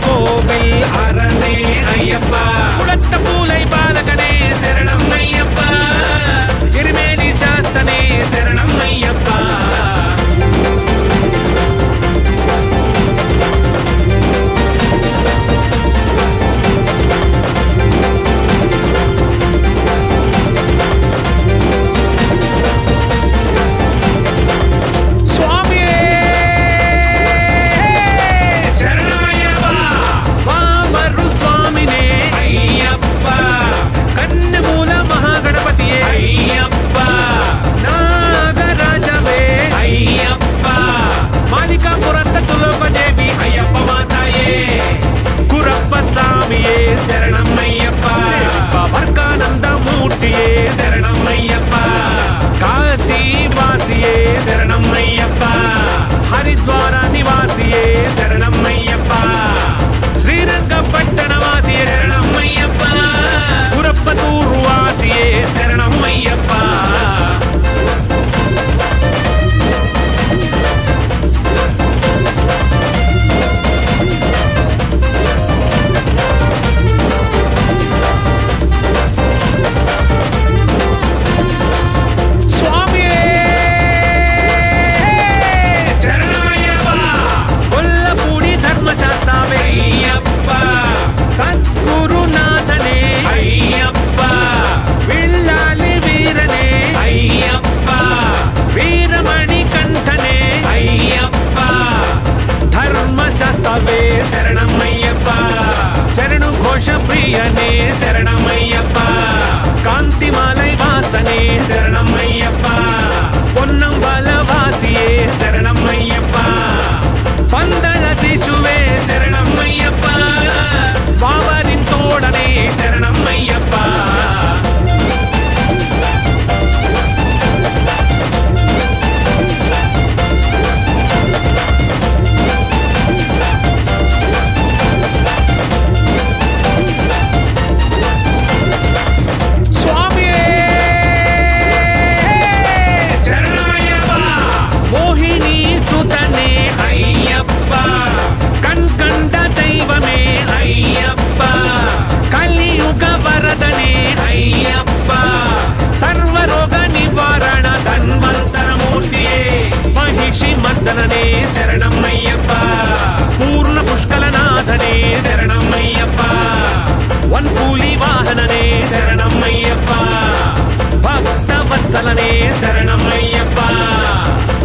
கோவில் அரணே ஐயப்பா, குளத்த பூலை பாலகனே சரணம் ஐயப்பா, எருமேலி சாஸ்தனே சரணம் ஐயப்பா. శరణం అయ్యప్ప, వర్గానంద మూర్తియే శరణం అయ్యప్ప, కాశీ వాసియే శరణం అయ్యప్ప, హరిద్వార నివాసియే శరణం అయ్యప్ప, శ్రీరంగపట్టణ వాసియే శరణం అయ్యప్ప, పురప్పతూరు వాసియే శరణం అయ్యప్ప. ప్రియనే శరణమయ్యప్ప, కాంతిమాలై వాసనే శరణమయ్యప్ప, పొన్నంబల వాసియే శరణమయ్యప్ప, పందల శిశువే శరణమయ్యప్ప, బావరిన్ తోడనే శరణమయ్యప్ప. మర్దననే శరణం అయ్యప్ప, పూర్ణ పుష్కలనాథనే శరణం అయ్యప్ప, వన్కూలి వాహననే శరణం అయ్యప్ప, భక్త వత్సలనే శరణం అయ్యప్ప,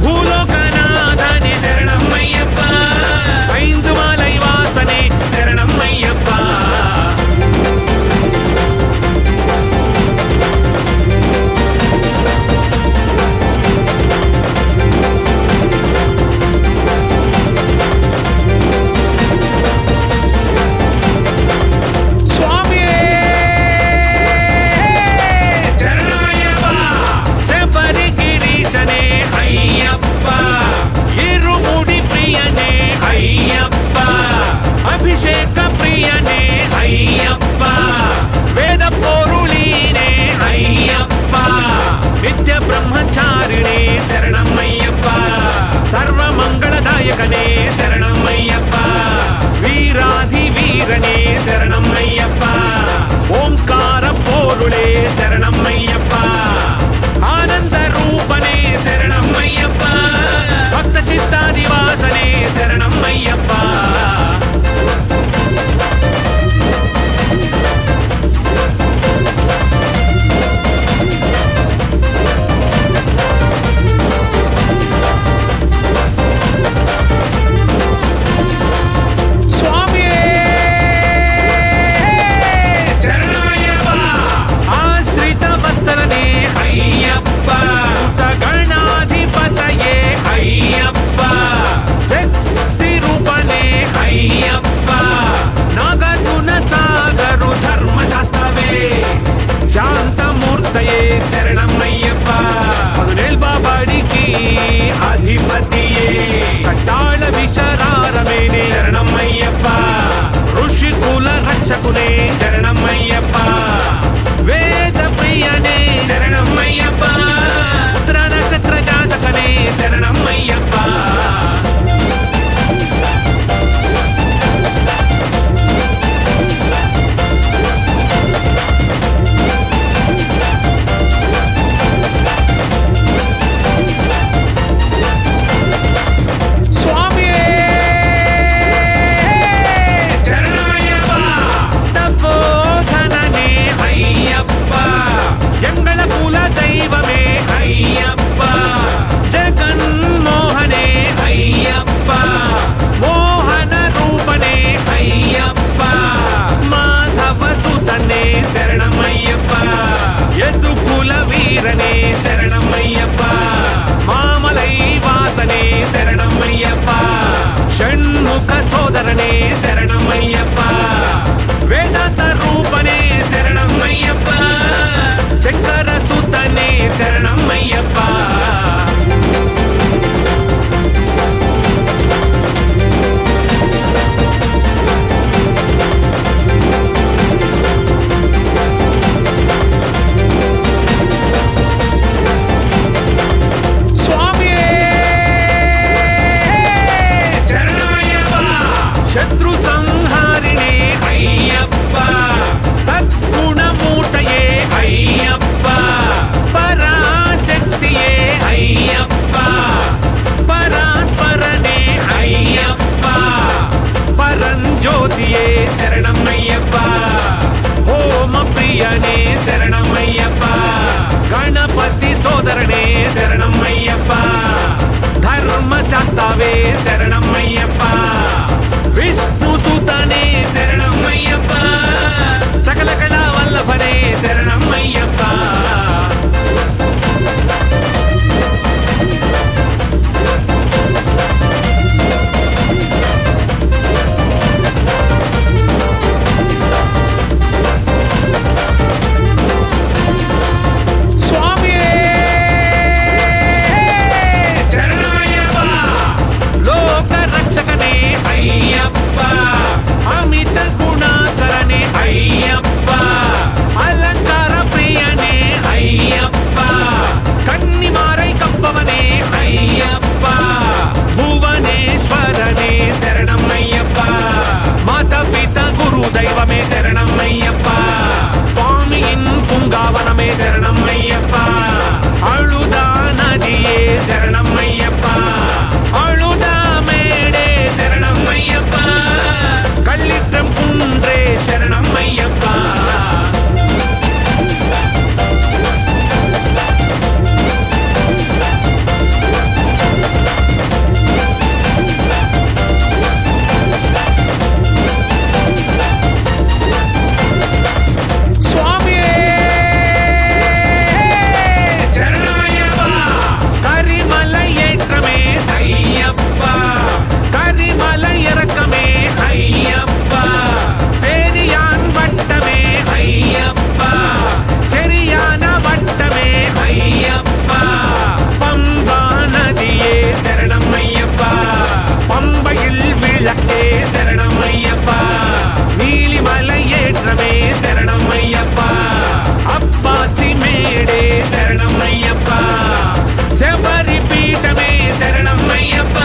భూలోకనాథనే శరణం అయ్యప్ప, ఐందుమాలై వాసనే శరణం అయ్యప్ప. అభిషేక ప్రియనే అయ్యప్ప, వేద పోరులీనే అయ్యప్ప, నిత్య బ్రహ్మచారిణే శరణం అయ్యప్ప, సర్వమంగళదాయకనే శరణం అయ్యప్ప, వీరాధి వీరనే శరణం అయ్యప్ప, ఓంకార పోరులే శరణం అయ్యప్ప, ఆనంద రూపనే శరణం అయ్యప్ప, భక్త చిత్తాదివాసనే శరణం అయ్యప్ప. శాంతమూర్తయే శరణమయ్యప్ప, పదునేల్బాబడికి అధిపతియే, కట్టాళ విశరారమేనే శరణమయ్యప్ప, ఋషికుల రక్షకునే శరణమయ్యప్ప, వేద ప్రియనే శరణమయ్యప్ప, నక్షత్ర జాతకనే శరణమయ్యప్ప. షణ్ముఖ సోదరనే శరణమయ్యప్ప, వేదాంత రూపనే శరణమయ్యప్ప, శంకర సుతనే శరణమయ్యప్ప. శత్రు సంహారిణే అయ్యప్ప, సద్గుణమూర్తయే అయ్యప్ప, పరాశక్తియే అయ్యప్ప, పరాత్పరనే అయ్యప్ప, పరంజ్యోతియే శరణమయ్యప్ప, హోమ ప్రియనే శరణమయ్యప్ప, గణపతి సోదరనే శరణమయ్యప్ప, ధర్మశాస్త్రవే శరణమయ్యప్ప, విష్ణుసుతనే శరణమయ్యప్ప, సకల కళా వల్లభనే శరణమయ్యప్ప. అయ్యప్ప, అమిత గుణాకరనే అయ్యప్ప, అలంకార ప్రియనే అయ్యప్ప, కన్నిమారై కప్పవనే అయ్యప్ప, భువనేశ్వరనే శరణమయ్యప్ప, మాత పిత గురు దైవమే శరణమయ్యప్ప, స్వామియిన్ పుంగావనమే శరణమయ్యప్ప, అழுదా నదియే శరణమయ్యప్ప, అழுదా మేడే శరణమయ్యప్ప, కళ్ళిద్రం కుండ్రే శరణమయ్యప్ప. శరణమయ్యప్ప, నీలిమల ఏట్రమే శరణమయ్యప్ప, అప్పాచి మేడే శరణమయ్యప్ప, శబరి పీఠమే శరణమయ్యప్ప,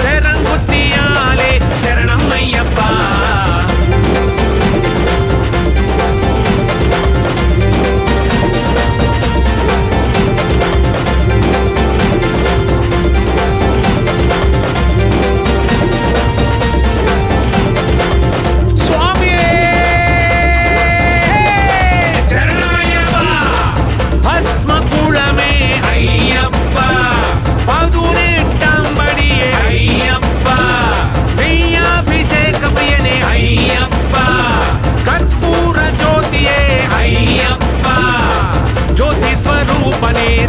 శరంగుత్తియాలే శరణమయ్యప్ప.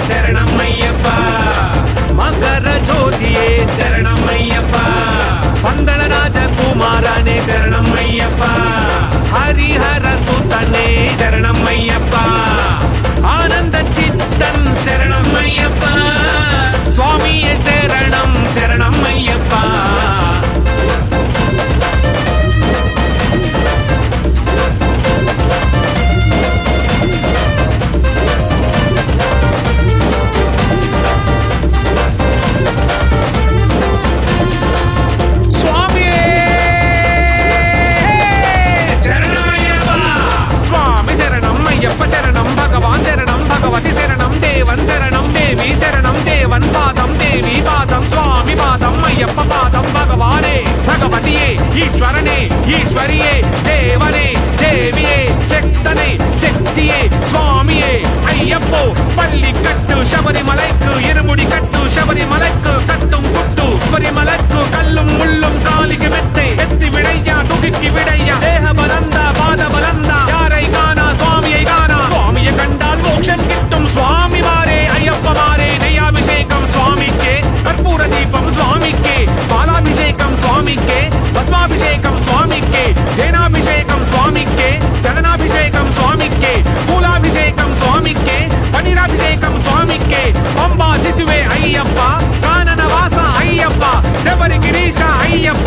శరణమయ్యప్ప, మకర జ్యోతియే శరణమయ్యప్ప, పందళ రాజకుమారనే శరణమయ్యప్ప, హరిహర సుతనే శరణమయ్యప్ప, ఆనంద చిత్తన్ శరణమయ్యప్ప, స్వామియే శరణం శరణమయ్యప్ప. శరణం భగవాన్ శరణం భగవతి శరణం దేవన్ శరణం దేవి శరణం దేవన్ పాదం దేవి పాదం స్వామి పాదం అయ్యప్ప పాదం భగవానే భగవతియే ఈశ్వరనే ఈశ్వరియే దేవనే దేవియే శక్తనే శక్తియే స్వామియే అయ్యప్పో పల్లి కట్టు శబరిమலைக்கு இருமுடி கட்டு శబరిమலைக்கு கட்டும் குட்டு శబరిమலைக்கு கல்லும் முள்ளும் காலிக்கு மெத்தை எத்தி விடையா துடிக்கி விடையா தேக பலந்தா பாத பலந்தா யாரை காணா சுவாமியை காணா சுவாமியை கண்டால் மோட்சம் கிட்டும் சுவாமி மாரே ஐயப்ப மாரே நெய்யாபிஷேகம் சுவாமிக்கே கற்பூர தீபம் சுவாமிக்கே பாலாபிஷேகம் சுவாமிக்கே శిశువే అయ్యప్ప, కానన వాస అయ్యప్ప, శబరి గిరీశ అయ్యప్ప,